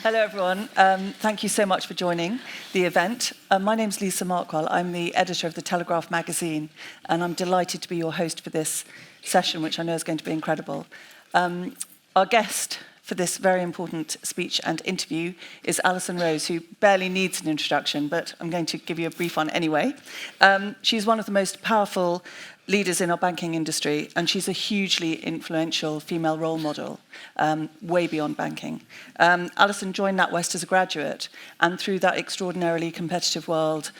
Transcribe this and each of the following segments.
Hello, everyone. Thank you so much for joining the event. My name's Lisa Markwell. I'm the editor of the Telegraph magazine, and I'm delighted to be your host for this session, which I know is going to be incredible. Our guest for this very important speech and interview is Alison Rose, who barely needs an introduction, but I'm going to give you a brief one anyway. She's one of the most powerful leaders in our banking industry, and she's a hugely influential female role model, way beyond banking. Alison joined NatWest as a graduate, and through that extraordinarily competitive world,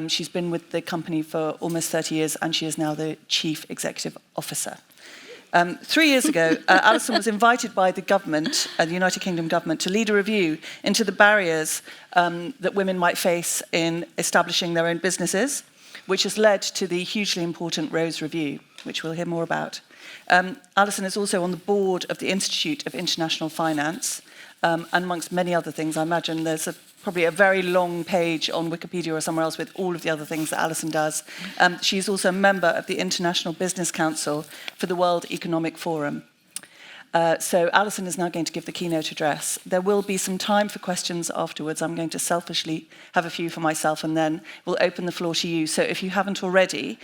she's been with the company for almost 30 years, and she is now the Chief Executive Officer. 3 years ago, Alison was invited by the government, the United Kingdom government, to lead a review into the barriers that women might face in establishing their own businesses, which has led to the hugely important Rose Review, which we'll hear more about. Alison is also on the board of the Institute of International Finance, and amongst many other things. I imagine there's probably a very long page on Wikipedia or somewhere else with all of the other things that Alison does. She's also a member of the International Business Council for the World Economic Forum. So Alison is now going to give the keynote address. There will be some time for questions afterwards. I'm going to selfishly have a few for myself, and then we'll open the floor to you. So if you haven't already,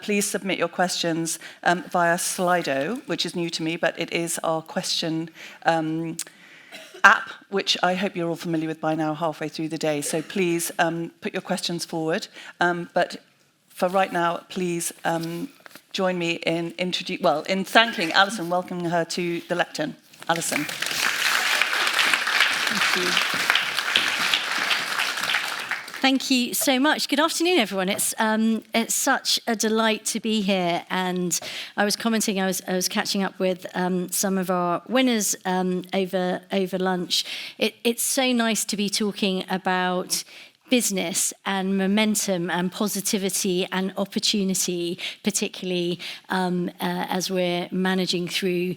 please submit your questions via Slido, which is new to me, but it is our question app, which I hope you're all familiar with by now, halfway through the day. So please put your questions forward. But for right now, please join me in thanking Alison, welcoming her to the lectern. Alison. Thank you. Thank you so much. Good afternoon, everyone. It's such a delight to be here. And I was commenting, I was catching up with some of our winners over lunch. It's so nice to be talking about business and momentum and positivity and opportunity, particularly as we're managing through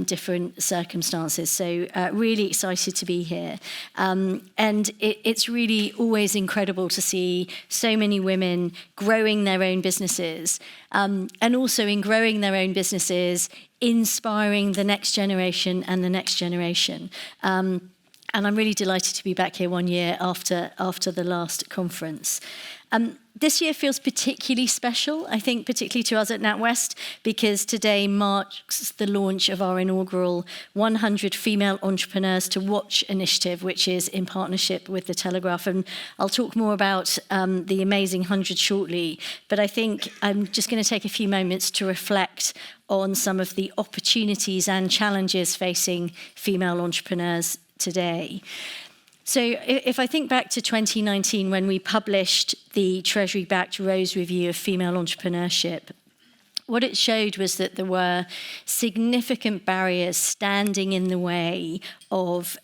different circumstances. So really excited to be here. And it's really always incredible to see so many women growing their own businesses, and also in growing their own businesses, inspiring the next generation and the next generation. And I'm really delighted to be back here 1 year after the last conference. This year feels particularly special, I think, particularly to us at NatWest, because today marks the launch of our inaugural 100 Female Entrepreneurs to Watch initiative, which is in partnership with the Telegraph. And I'll talk more about the amazing 100 shortly. But I think I'm just going to take a few moments to reflect on some of the opportunities and challenges facing female entrepreneurs today. So if I think back to 2019, when we published the Treasury-backed Rose Review of Female Entrepreneurship, what it showed was that there were significant barriers standing in the way of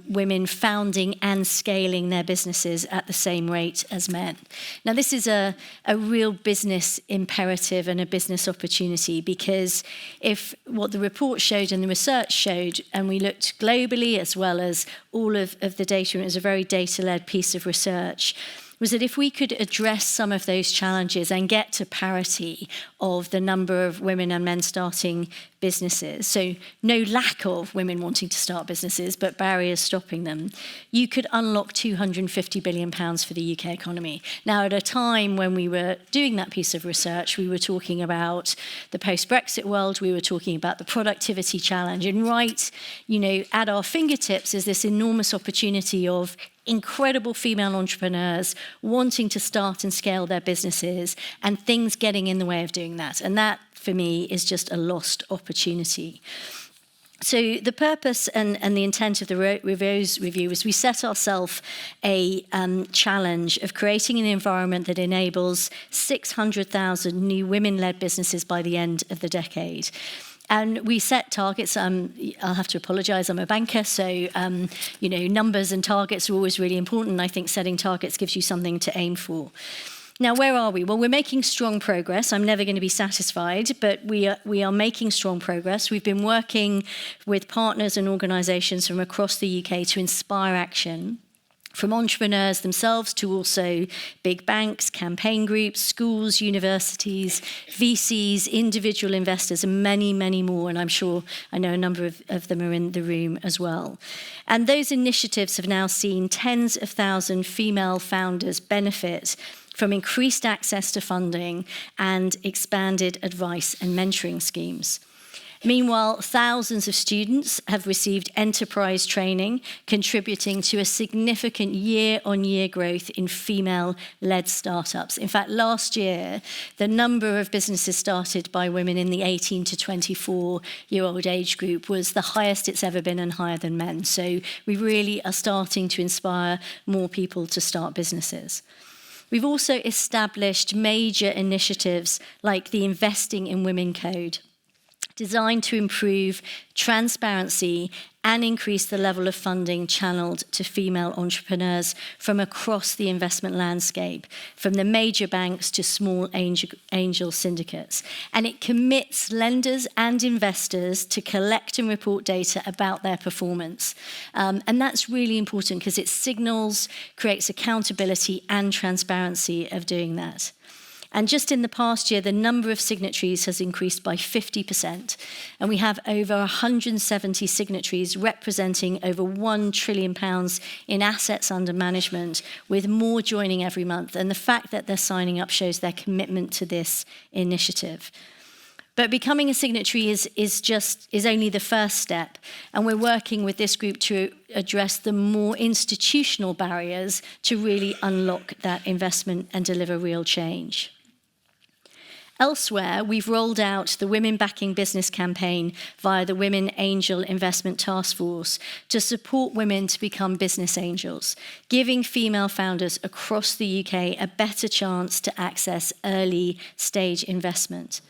women founding and scaling their businesses at the same rate as men. Now, this is a real business imperative and a business opportunity, because if what the report showed and the research showed, and we looked globally as well as all of the data, and it was a very data-led piece of research, was that if we could address some of those challenges and get to parity of the number of women and men starting businesses, so no lack of women wanting to start businesses, but barriers stopping them, you could unlock £250 billion for the UK economy. Now, at a time when we were doing that piece of research, we were talking about the post-Brexit world, we were talking about the productivity challenge, and right, at our fingertips is this enormous opportunity of incredible female entrepreneurs wanting to start and scale their businesses, and things getting in the way of doing that. And that, for me, is just a lost opportunity. So the purpose and the intent of the Rose Review is we set ourselves a challenge of creating an environment that enables 600,000 new women-led businesses by the end of the decade. And we set targets. I'll have to apologise, I'm a banker, so numbers and targets are always really important. I think setting targets gives you something to aim for. Now, where are we? Well, we're making strong progress. I'm never going to be satisfied, but we are making strong progress. We've been working with partners and organisations from across the UK to inspire action. from entrepreneurs themselves to also big banks, campaign groups, schools, universities, VCs, individual investors, and many, many more. And I'm sure I know a number of them are in the room as well. And those initiatives have now seen tens of thousands female founders benefit from increased access to funding and expanded advice and mentoring schemes. Meanwhile, thousands of students have received enterprise training, contributing to a significant year-on-year growth in female-led startups. In fact, last year, the number of businesses started by women in the 18 to 24-year-old age group was the highest it's ever been and higher than men. So we really are starting to inspire more people to start businesses. We've also established major initiatives like the Investing in Women Code, designed to improve transparency and increase the level of funding channeled to female entrepreneurs from across the investment landscape, from the major banks to small angel syndicates. And it commits lenders and investors to collect and report data about their performance. And that's really important because it signals, creates accountability and transparency of doing that. And just in the past year, the number of signatories has increased by 50%. And we have over 170 signatories representing over £1 trillion in assets under management, with more joining every month. And the fact that they're signing up shows their commitment to this initiative. But becoming a signatory is only the first step. And we're working with this group to address the more institutional barriers to really unlock that investment and deliver real change. Elsewhere, we've rolled out the Women Backing Business campaign via the Women Angel Investment Task Force to support women to become business angels, giving female founders across the UK a better chance to access early stage investment.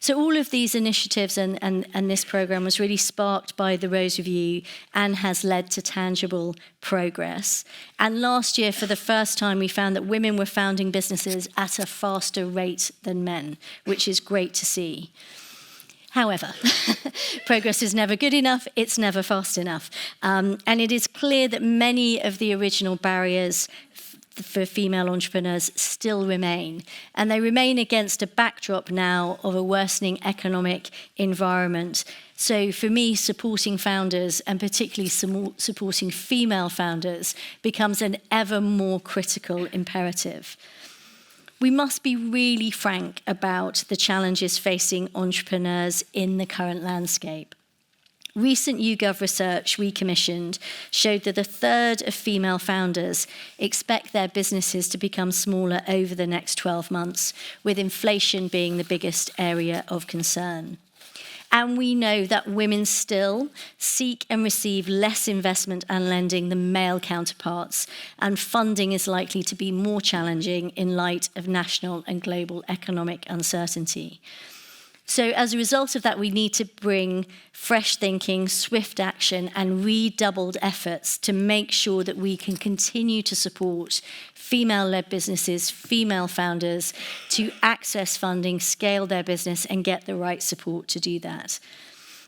So all of these initiatives and this programme was really sparked by the Rose Review and has led to tangible progress. And last year, for the first time, we found that women were founding businesses at a faster rate than men, which is great to see. However, progress is never good enough, it's never fast enough. And it is clear that many of the original barriers for female entrepreneurs still remain. And they remain against a backdrop now of a worsening economic environment. So for me, supporting founders, and particularly supporting female founders, becomes an ever more critical imperative. We must be really frank about the challenges facing entrepreneurs in the current landscape. Recent YouGov research we commissioned showed that a third of female founders expect their businesses to become smaller over the next 12 months, with inflation being the biggest area of concern. And we know that women still seek and receive less investment and lending than male counterparts, and funding is likely to be more challenging in light of national and global economic uncertainty. So as a result of that, we need to bring fresh thinking, swift action, and redoubled efforts to make sure that we can continue to support female-led businesses, female founders, to access funding, scale their business, and get the right support to do that.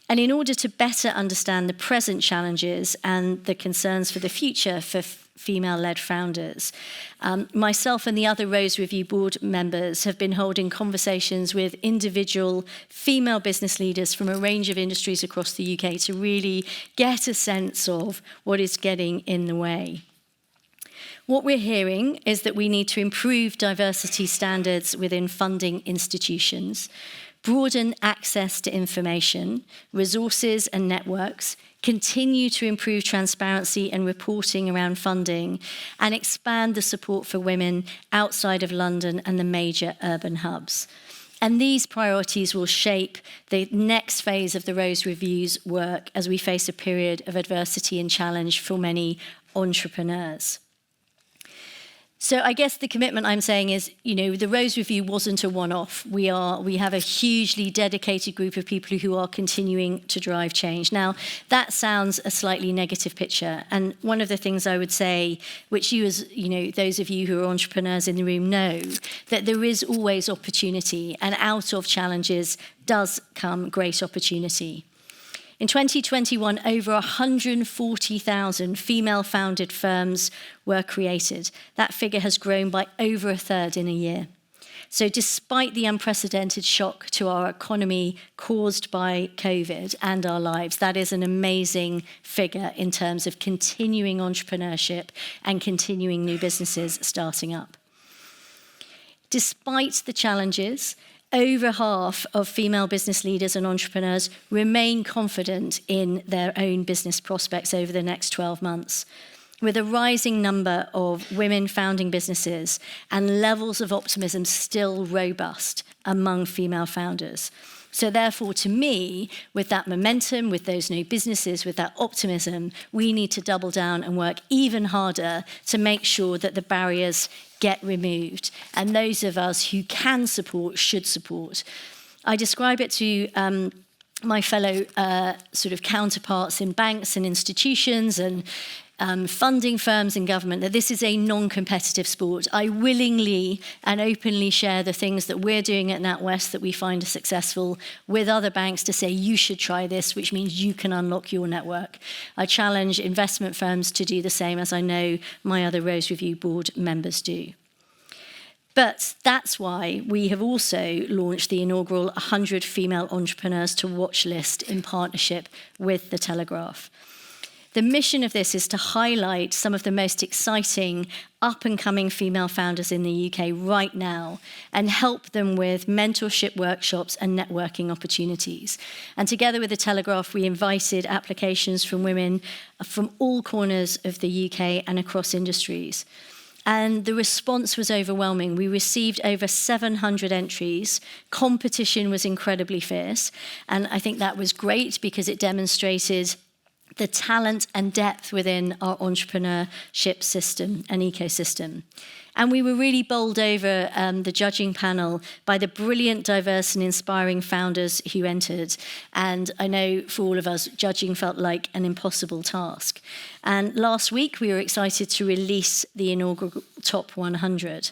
And in order to better understand the present challenges and the concerns for the future for female-led founders, myself and the other Rose Review board members have been holding conversations with individual female business leaders from a range of industries across the UK to really get a sense of what is getting in the way. What we're hearing is that we need to improve diversity standards within funding institutions, broaden access to information, resources and networks, continue to improve transparency and reporting around funding, and expand the support for women outside of London and the major urban hubs. And these priorities will shape the next phase of the Rose Review's work as we face a period of adversity and challenge for many entrepreneurs. So I guess the commitment I'm saying is, the Rose Review wasn't a one-off. We have a hugely dedicated group of people who are continuing to drive change. Now, that sounds a slightly negative picture. And one of the things I would say, which those of you who are entrepreneurs in the room know, that there is always opportunity, and out of challenges does come great opportunity. In 2021, over 140,000 female-founded firms were created. That figure has grown by over a third in a year. So despite the unprecedented shock to our economy caused by COVID and our lives, that is an amazing figure in terms of continuing entrepreneurship and continuing new businesses starting up. Despite the challenges, over half of female business leaders and entrepreneurs remain confident in their own business prospects over the next 12 months. With a rising number of women founding businesses and levels of optimism still robust among female founders. So therefore, to me, with that momentum, with those new businesses, with that optimism, we need to double down and work even harder to make sure that the barriers get removed. And those of us who can support should support. I describe it to my fellow sort of counterparts in banks and institutions and funding firms and government, that this is a non-competitive sport. I willingly and openly share the things that we're doing at NatWest that we find are successful with other banks to say, you should try this, which means you can unlock your network. I challenge investment firms to do the same, as I know my other Rose Review board members do. But that's why we have also launched the inaugural 100 Female Entrepreneurs to Watch list in partnership with the Telegraph. The mission of this is to highlight some of the most exciting up-and-coming female founders in the UK right now and help them with mentorship workshops and networking opportunities. And together with the Telegraph, we invited applications from women from all corners of the UK and across industries. And the response was overwhelming. We received over 700 entries. Competition was incredibly fierce. And I think that was great because it demonstrated the talent and depth within our entrepreneurship system and ecosystem. And we were really bowled over the judging panel by the brilliant, diverse and inspiring founders who entered. And I know for all of us, judging felt like an impossible task. And last week, we were excited to release the inaugural Top 100.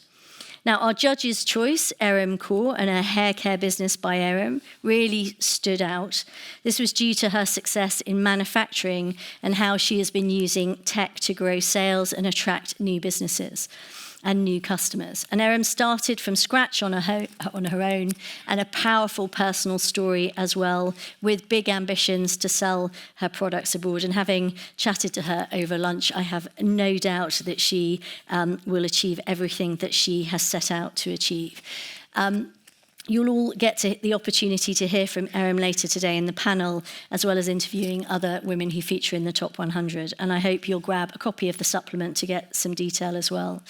Now, our judge's choice, Erin Kaur, and her hair care business by Erin, really stood out. This was due to her success in manufacturing and how she has been using tech to grow sales and attract new businesses and new customers. And Erin started from scratch on her own, and a powerful personal story as well, with big ambitions to sell her products abroad. And having chatted to her over lunch, I have no doubt that she will achieve everything that she has set out to achieve. You'll all get the opportunity to hear from Erin later today in the panel, as well as interviewing other women who feature in the Top 100. And I hope you'll grab a copy of the supplement to get some detail as well.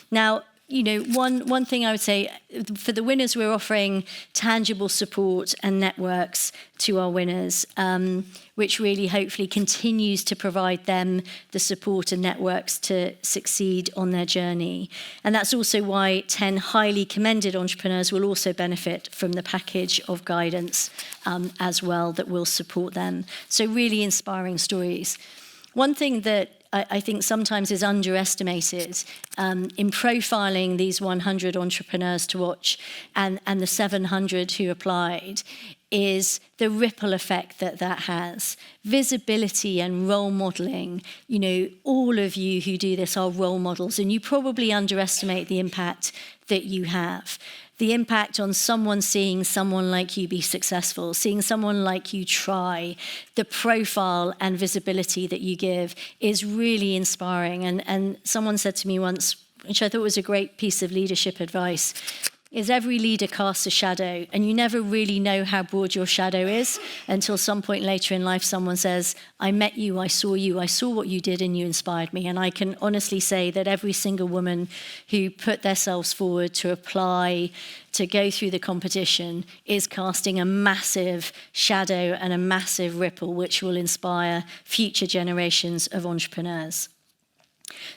Now, you know, one thing I would say, for the winners, we're offering tangible support and networks to our winners, which really hopefully continues to provide them the support and networks to succeed on their journey. And that's also why 10 highly commended entrepreneurs will also benefit from the package of guidance as well that will support them. So really inspiring stories. One thing that I think sometimes is underestimated in profiling these 100 entrepreneurs to watch and the 700 who applied is the ripple effect that has. Visibility and role modeling. You know, all of you who do this are role models, and you probably underestimate the impact that you have. The impact on someone seeing someone like you be successful, seeing someone like you try, the profile and visibility that you give is really inspiring. And someone said to me once, which I thought was a great piece of leadership advice, is every leader casts a shadow, and you never really know how broad your shadow is until some point later in life someone says, I met you, I saw what you did and you inspired me. And I can honestly say that every single woman who put themselves forward to apply, to go through the competition, is casting a massive shadow and a massive ripple which will inspire future generations of entrepreneurs.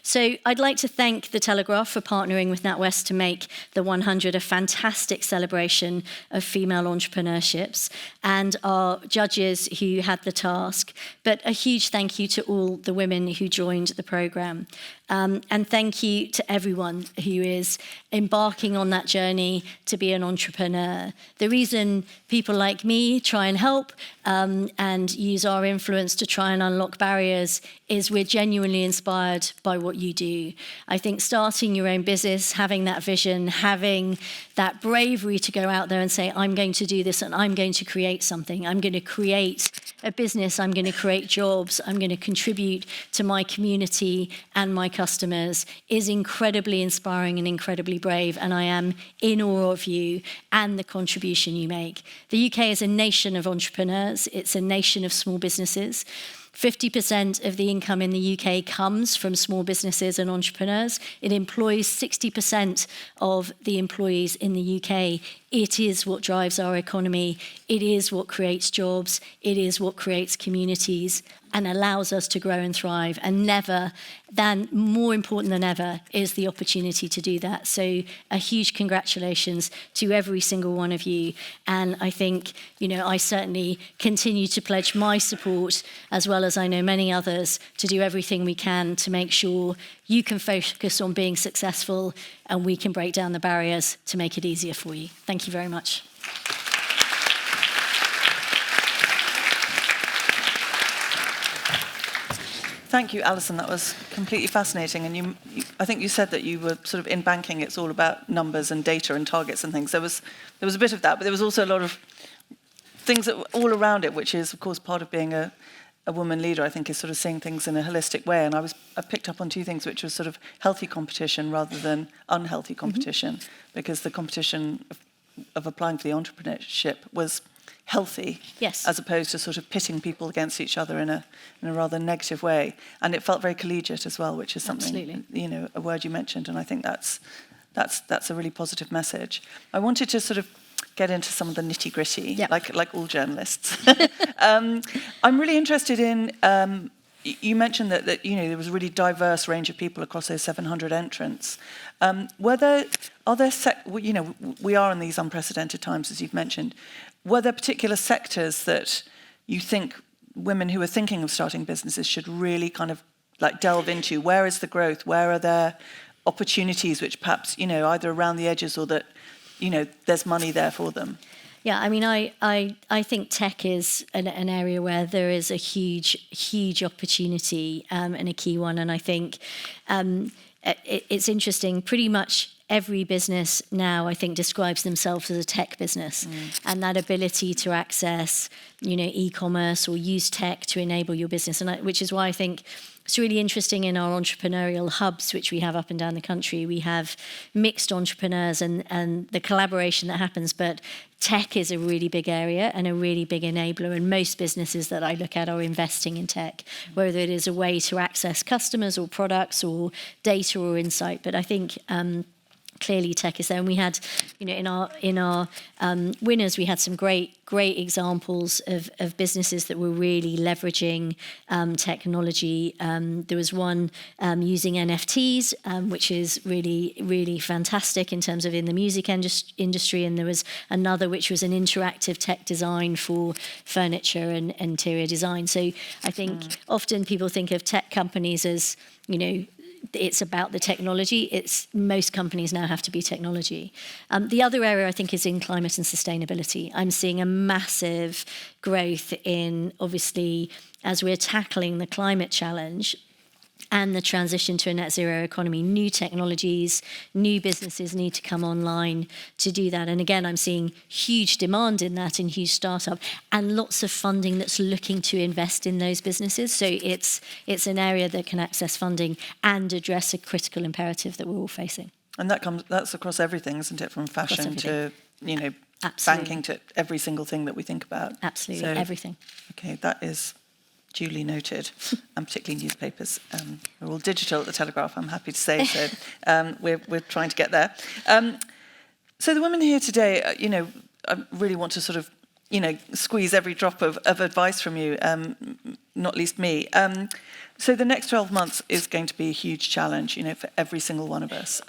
So I'd like to thank the Telegraph for partnering with NatWest to make the 100 a fantastic celebration of female entrepreneurships, and our judges who had the task, but a huge thank you to all the women who joined the programme. And thank you to everyone who is embarking on that journey to be an entrepreneur. The reason people like me try and help and use our influence to try and unlock barriers is we're genuinely inspired by what you do. I think starting your own business, having that vision, having that bravery to go out there and say, I'm going to do this and I'm going to create something. I'm going to create a business. I'm going to create jobs. I'm going to contribute to my community and my customers is incredibly inspiring and incredibly brave. And I am in awe of you and the contribution you make. The UK is a nation of entrepreneurs. It's a nation of small businesses. 50% of the income in the UK comes from small businesses and entrepreneurs. It employs 60% of the employees in the UK. It is what drives our economy. It is what creates jobs. It is what creates communities and allows us to grow and thrive. And more important than ever, is the opportunity to do that. So a huge congratulations to every single one of you. And I think, I certainly continue to pledge my support, as well as I know many others, to do everything we can to make sure you can focus on being successful and we can break down the barriers to make it easier for you. Thank you very much. Thank you, Alison. That was completely fascinating. And I think you said that you were sort of in banking. It's all about numbers and data and targets and things. There was a bit of that, but there was also a lot of things that were all around it, which is, of course, part of being a woman leader. I think is sort of seeing things in a holistic way. And I picked up on two things, which was sort of healthy competition rather than unhealthy competition, because the competition of applying for the entrepreneurship was healthy, yes, as opposed to sort of pitting people against each other in a rather negative way. And it felt very collegiate as well, which is something, absolutely, a word you mentioned, and I think that's a really positive message. I wanted to sort of get into some of the nitty-gritty, yep, like all journalists. I'm really interested in, you mentioned that there was a really diverse range of people across those 700 entrants. We are in these unprecedented times, as you've mentioned. Were there particular sectors that you think women who are thinking of starting businesses should really kind of delve into? Where is the growth? Where are there opportunities which perhaps, either around the edges or that, there's money there for them? Yeah, I mean, I think tech is an area where there is a huge opportunity and a key one. And I think it's interesting, pretty much every business now, I think, describes themselves as a tech business. And that ability to access, e-commerce or use tech to enable your business, which is why I think it's really interesting in our entrepreneurial hubs, which we have up and down the country. We have mixed entrepreneurs and the collaboration that happens, but tech is a really big area and a really big enabler. And most businesses that I look at are investing in tech, whether it is a way to access customers or products or data or insight. But I think clearly tech is there, and we had, in our winners, we had some great examples of businesses that were really leveraging technology. There was one using NFTs, which is really fantastic in terms of in the music industry, and there was another which was an interactive tech design for furniture and interior design. So I think often people think of tech companies as, it's about the technology. Most companies now have to be technology. The other area I think is in climate and sustainability. I'm seeing a massive growth in, obviously, as we're tackling the climate challenge and the transition to a net zero economy, new technologies, new businesses need to come online to do that. And again, I'm seeing huge demand in that and huge startup and lots of funding that's looking to invest in those businesses. So it's an area that can access funding and address a critical imperative that we're all facing. And that's across everything, isn't it? From fashion to, Absolutely, banking to every single thing that we think about. Absolutely, so, everything. Okay, that is duly noted, and particularly newspapers. We're all digital at the Telegraph, I'm happy to say, so we're trying to get there. So the women here today, I really want to sort of, squeeze every drop of advice from you, not least me. So the next 12 months is going to be a huge challenge, for every single one of us.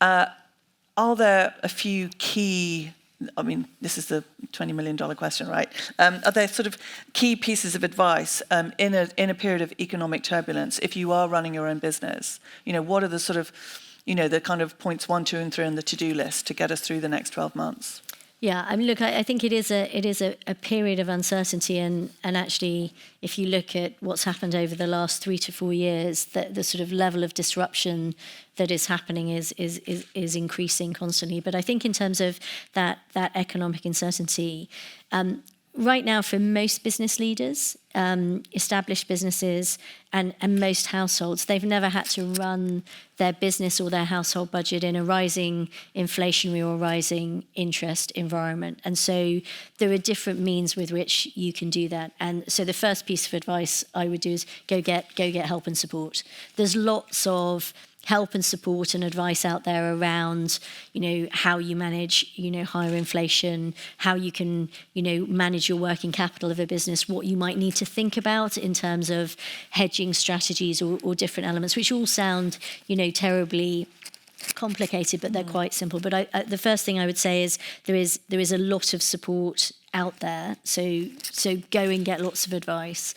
Are there a few key I mean, this is the $20 million question, right? Are there sort of key pieces of advice in a period of economic turbulence, if you are running your own business? What are the sort of, the kind of points 1, 2, and 3 on the to-do list to get us through the next 12 months? Yeah, I mean, look, I think it is a period of uncertainty, and actually, if you look at what's happened over the last 3 to 4 years, the sort of level of disruption that is happening is increasing constantly. But I think in terms of that economic uncertainty, right now for most business leaders, established businesses and most households, they've never had to run their business or their household budget in a rising inflationary or rising interest environment. And so there are different means with which you can do that. And so the first piece of advice I would do is go get help and support. There's lots of help and support and advice out there around, how you manage, higher inflation, how you can, manage your working capital of a business, what you might need to think about in terms of hedging strategies or different elements, which all sound, terribly complicated, but they're quite simple. But the first thing I would say is there is a lot of support out there. So go and get lots of advice,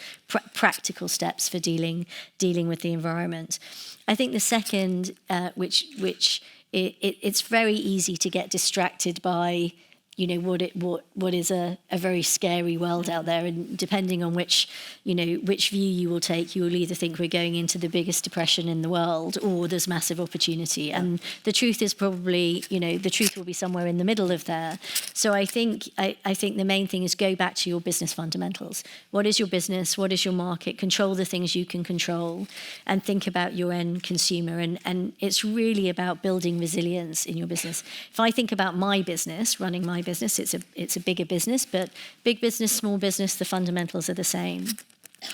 practical steps for dealing with the environment. I think the second, which it's very easy to get distracted by, what is a very scary world out there, and depending on which view you will take, you will either think we're going into the biggest depression in the world, or there's massive opportunity. Yeah. And the truth is probably, the truth will be somewhere in the middle of there. So I think the main thing is go back to your business fundamentals. What is your business? What is your market? Control the things you can control, and think about your end consumer. And it's really about building resilience in your business. If I think about my business, running my business, it's a bigger business, but big business, small business, the fundamentals are the same.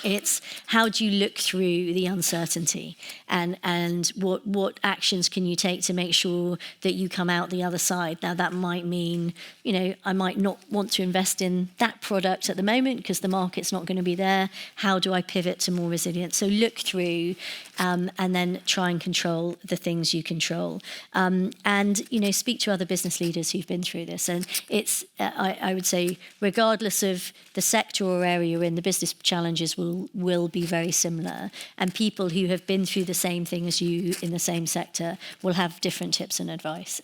It's how do you look through the uncertainty, and what actions can you take to make sure that you come out the other side. Now that might mean, I might not want to invest in that product at the moment because the market's not going to be there. How do I pivot to more resilience? So look through and then try and control the things you control. And speak to other business leaders who've been through this. And it's, I would say, regardless of the sector or area you're in, the business challenges will be very similar, and people who have been through the same thing as you in the same sector will have different tips and advice.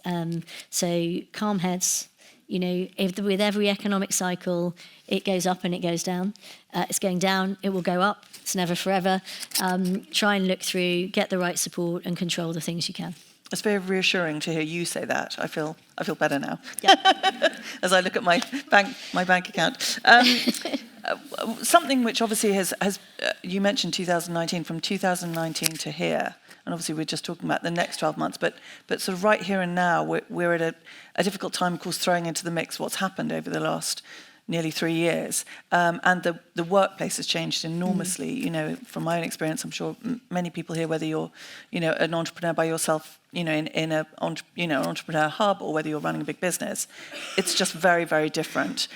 So calm heads. With every economic cycle, it goes up and it goes down. It's going down, it will go up. It's never forever. Try and look through, get the right support, and control the things you can. It's very reassuring to hear you say that. I feel better now. Yeah. As I look at my bank account. Something which obviously has you mentioned 2019, from 2019 to here, and obviously we're just talking about the next 12 months, but sort of right here and now, we're at a difficult time, of course, throwing into the mix what's happened over the last nearly 3 years, and the workplace has changed enormously. From my own experience, I'm sure many people here, whether you're an entrepreneur by yourself, in an entrepreneur hub, or whether you're running a big business, it's just very, very different.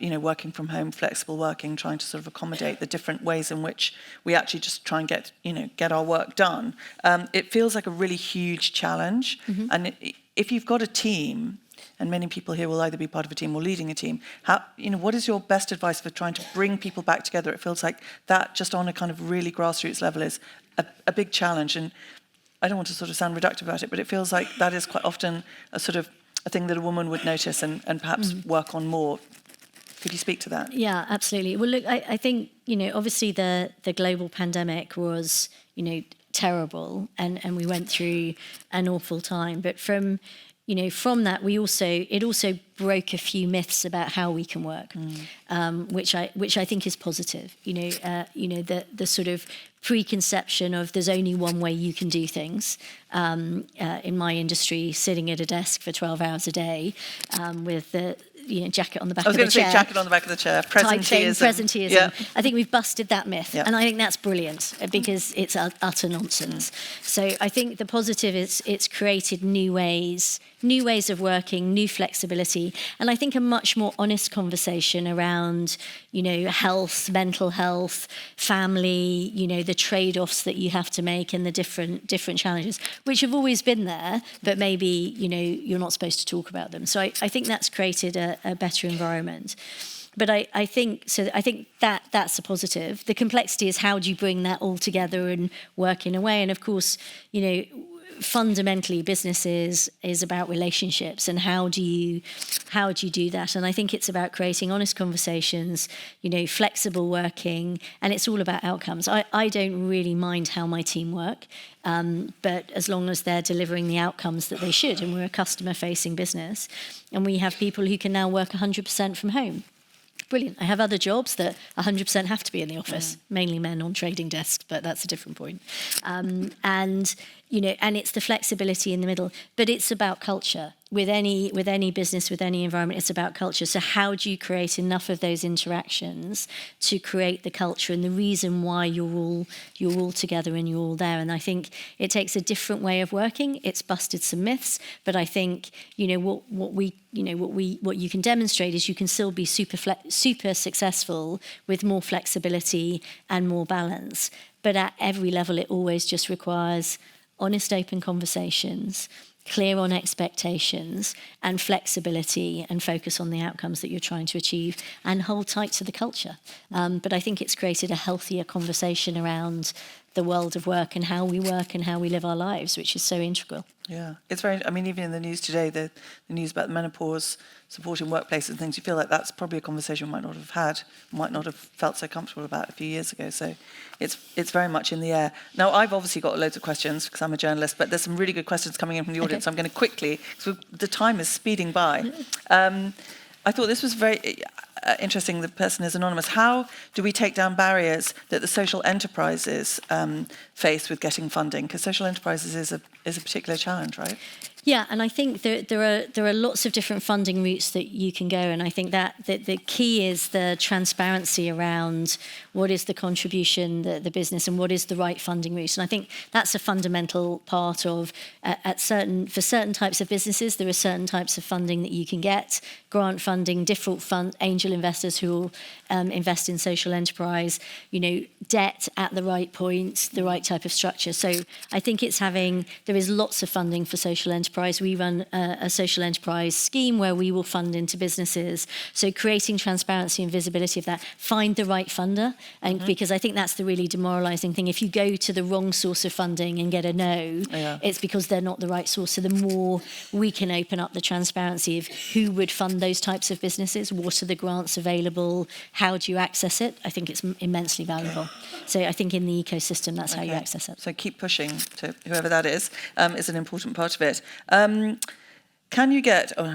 Working from home, flexible working, trying to sort of accommodate the different ways in which we actually just try and get our work done. It feels like a really huge challenge, and if you've got a team. And many people here will either be part of a team or leading a team. What is your best advice for trying to bring people back together? It feels like that, just on a kind of really grassroots level, is a big challenge. And I don't want to sort of sound reductive about it, but it feels like that is quite often a sort of a thing that a woman would notice and perhaps work on more. Could you speak to that? Yeah, absolutely. Well, look, I think, obviously the global pandemic was, terrible, and we went through an awful time. But from that, it also broke a few myths about how we can work, which I think is positive. The sort of preconception of there's only one way you can do things. In my industry, sitting at a desk for 12 hours a day, with the jacket on the back of the chair. I was going to say jacket on the back of the chair. Presenteeism. Yeah. I think we've busted that myth, and I think that's brilliant because it's utter nonsense. So I think the positive is it's created new ways new ways of working, new flexibility, and I think a much more honest conversation around, health, mental health, family, the trade-offs that you have to make and the different challenges, which have always been there, but maybe, you're not supposed to talk about them. So I think that's created a better environment. But I think that's a positive. The complexity is how do you bring that all together and work in a way? And of course, fundamentally business is about relationships, and how do you do that? And I think it's about creating honest conversations, flexible working, and it's all about outcomes. I don't really mind how my team work, but as long as they're delivering the outcomes that they should, and we're a customer-facing business, and we have people who can now work 100% from home. Brilliant. I have other jobs that 100% have to be in the office, mainly men on trading desks, but that's a different point. And it's the flexibility in the middle, but it's about culture. With any business, with any environment, it's about culture. So how do you create enough of those interactions to create the culture and the reason why you're all together and you're all there? And I think it takes a different way of working. It's busted some myths, but I think what you can demonstrate is you can still be super successful with more flexibility and more balance. But at every level, it always just requires honest, open conversations, clear on expectations, and flexibility, and focus on the outcomes that you're trying to achieve, and hold tight to the culture. But I think it's created a healthier conversation around the world of work and how we live our lives, which is so integral. Yeah, it's very, even in the news today, the news about menopause, supporting workplaces and things, you feel like that's probably a conversation we might not have had, might not have felt so comfortable about a few years ago. So it's very much in the air. Now, I've obviously got loads of questions because I'm a journalist, but there's some really good questions coming in from the audience. So I'm going to quickly, because the time is speeding by. I thought this was very interesting. The person is anonymous. How do we take down barriers that the social enterprises face with getting funding? Because social enterprises is a particular challenge, right? Yeah, and I think there are lots of different funding routes that you can go, and I think that the key is the transparency around what is the contribution, the business, and what is the right funding route. And I think that's a fundamental part of for certain types of businesses, there are certain types of funding that you can get, grant funding, default angel investors who will invest in social enterprise, debt at the right point, the right type of structure. So I think there is lots of funding for social enterprise. We run a social enterprise scheme where we will fund into businesses. So creating transparency and visibility of that, find the right funder, and because I think that's the really demoralising thing. If you go to the wrong source of funding and get a no, it's because they're not the right source. So the more we can open up the transparency of who would fund those types of businesses, what are the grants available, how do you access it, I think it's immensely valuable. So I think in the ecosystem, that's how you access it. So keep pushing to whoever that is an important part of it. Can you get... what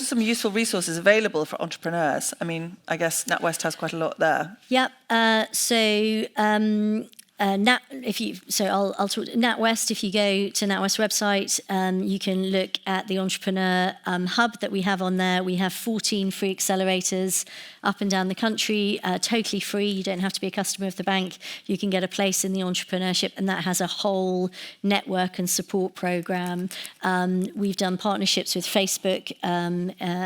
are some useful resources available for entrepreneurs? I guess NatWest has quite a lot there. Yep. I'll talk NatWest. If you go to NatWest website, you can look at the entrepreneur hub that we have on there. We have 14 free accelerators up and down the country, totally free. You don't have to be a customer of the bank. You can get a place in the entrepreneurship, and that has a whole network and support program. We've done partnerships with Facebook,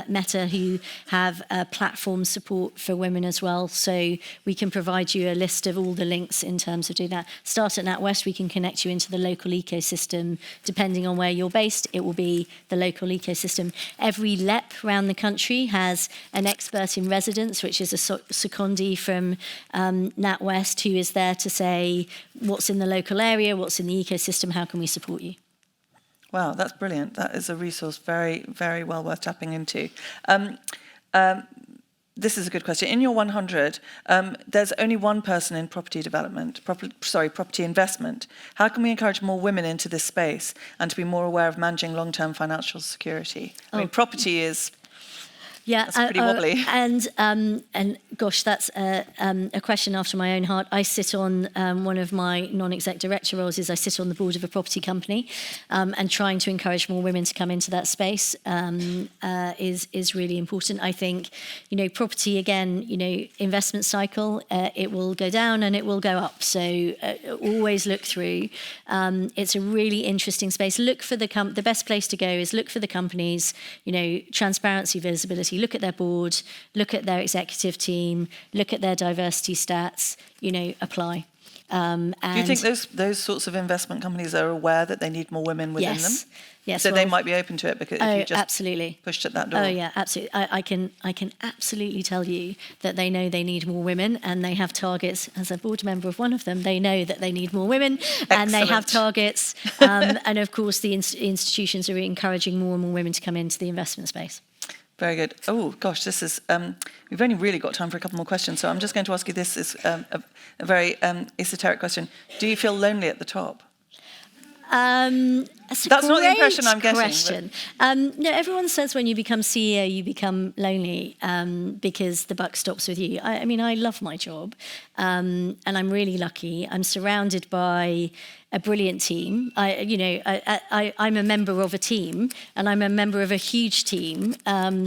Meta, who have platform support for women as well. So we can provide you a list of all the links in terms of doing that. Start at NatWest, we can connect you into the local ecosystem. Depending on where you're based, it will be the local ecosystem. Every LEP around the country has an expert in residence, which is a secondee from NatWest, who is there to say what's in the local area, what's in the ecosystem, how can we support you. Wow, that's brilliant. That is a resource very, very well worth tapping into. This is a good question. In your 100, there's only one person in property development, property investment. How can we encourage more women into this space and to be more aware of managing long-term financial security? Property is Yeah, That's pretty wobbly. And gosh, that's a question after my own heart. I sit on one of my non-exec director roles is I sit on the board of a property company, and trying to encourage more women to come into that space is really important. I think, property again, investment cycle, it will go down and it will go up. So always look through. It's a really interesting space. Look for the best place to go is look for the companies, transparency, visibility. Look at their board, look at their executive team, look at their diversity stats, apply. Do you think those sorts of investment companies are aware that they need more women within them? Yes. So they might be open to it because if you just absolutely pushed at that door. Oh yeah, absolutely. I can absolutely tell you that they know they need more women, and they have targets. As a board member of one of them, they know that they need more women. Excellent. And they have targets. And of course, the institutions are encouraging more and more women to come into the investment space. Very good. Oh gosh, this is. We've only really got time for a couple more questions, so I'm just going to ask you this is a very esoteric question. Do you feel lonely at the top? That's not the impression I'm getting. Question. No, everyone says when you become CEO, you become lonely because the buck stops with you. I mean, I love my job, and I'm really lucky. I'm surrounded by a brilliant team. I'm a member of a team, and I'm a member of a huge team.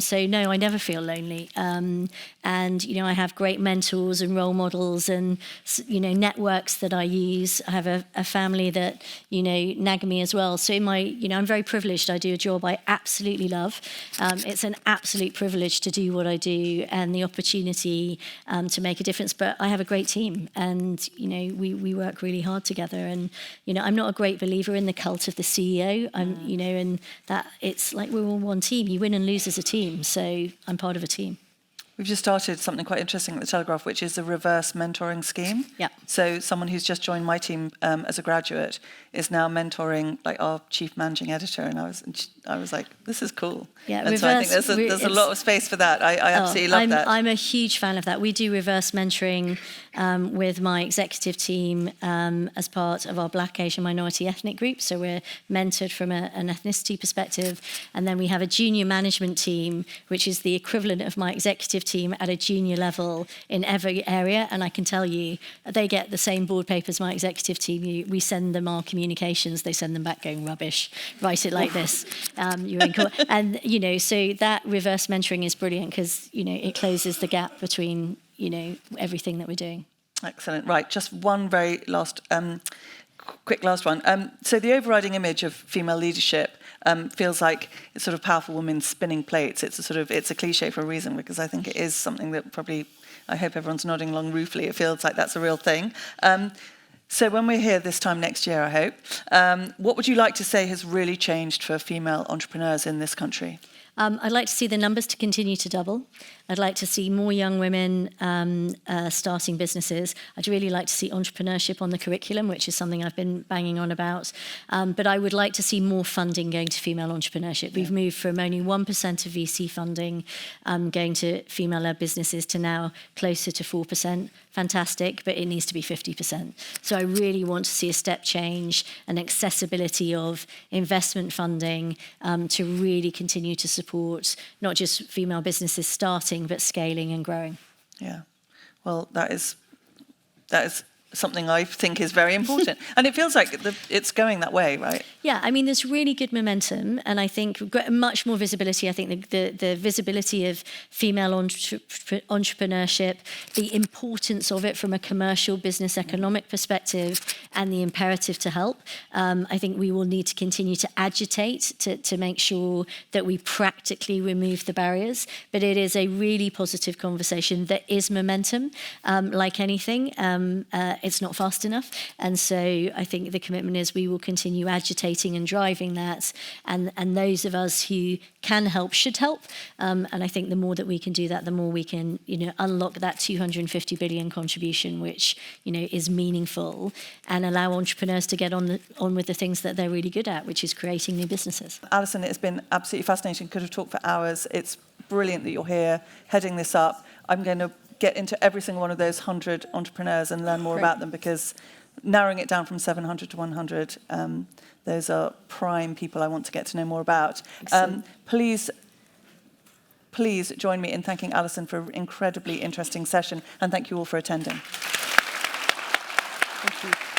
So no, I never feel lonely. And I have great mentors and role models, and networks that I use. I have a family that nag me as well. So I'm very privileged. I do a job I absolutely love. It's an absolute privilege to do what I do, and the opportunity to make a difference. But I have a great team, and we work really hard together. And I'm not a great believer in the cult of the CEO. And that it's like we're all one team. You win and lose as a team. So I'm part of a team. We've just started something quite interesting at the Telegraph, which is a reverse mentoring scheme. Yeah. So someone who's just joined my team as a graduate is now mentoring like our chief managing editor, and I was like, this is cool. Yeah, and so I think there's a lot of space for that. I absolutely love that. I'm a huge fan of that. We do reverse mentoring with my executive team as part of our Black, Asian, minority ethnic group. So we're mentored from an ethnicity perspective, and then we have a junior management team, which is the equivalent of my executive team at a junior level in every area. And I can tell you, they get the same board paper as my executive team. We send them our communications, they send them back going rubbish. Write it like this. You're in court. And so that reverse mentoring is brilliant because it closes the gap between everything that we're doing. Excellent. Right, just one very last. Quick last one. So the overriding image of female leadership feels like it's sort of powerful women spinning plates. It's a cliche for a reason, because I think it is something that probably, I hope everyone's nodding along ruefully, it feels like that's a real thing. So when we're here this time next year, I hope, what would you like to say has really changed for female entrepreneurs in this country? I'd like to see the numbers to continue to double. I'd like to see more young women starting businesses. I'd really like to see entrepreneurship on the curriculum, which is something I've been banging on about. But I would like to see more funding going to female entrepreneurship. We've moved from only 1% of VC funding going to female-led businesses to now closer to 4%. Fantastic, but it needs to be 50%. So I really want to see a step change and accessibility of investment funding to really continue to support not just female businesses starting, but scaling and growing. Yeah, well, that is something I think is very important. And it feels like it's going that way, right? Yeah, I mean, there's really good momentum, and I think much more visibility. I think the visibility of female entrepreneurship, the importance of it from a commercial business economic perspective, and the imperative to help. I think we will need to continue to agitate to make sure that we practically remove the barriers. But it is a really positive conversation. There is momentum, like anything. It's not fast enough. And so I think the commitment is we will continue agitating and driving that. And those of us who can help should help. And I think the more that we can do that, the more we can unlock that 250 billion contribution, which is meaningful, and allow entrepreneurs to get on with the things that they're really good at, which is creating new businesses. Alison, it's been absolutely fascinating. Could have talked for hours. It's brilliant that you're here heading this up. I'm going to get into every single one of those 100 entrepreneurs and learn more about them, because narrowing it down from 700 to 100, those are prime people I want to get to know more about. Please please join me in thanking Alison for an incredibly interesting session, and thank you all for attending. Thank you.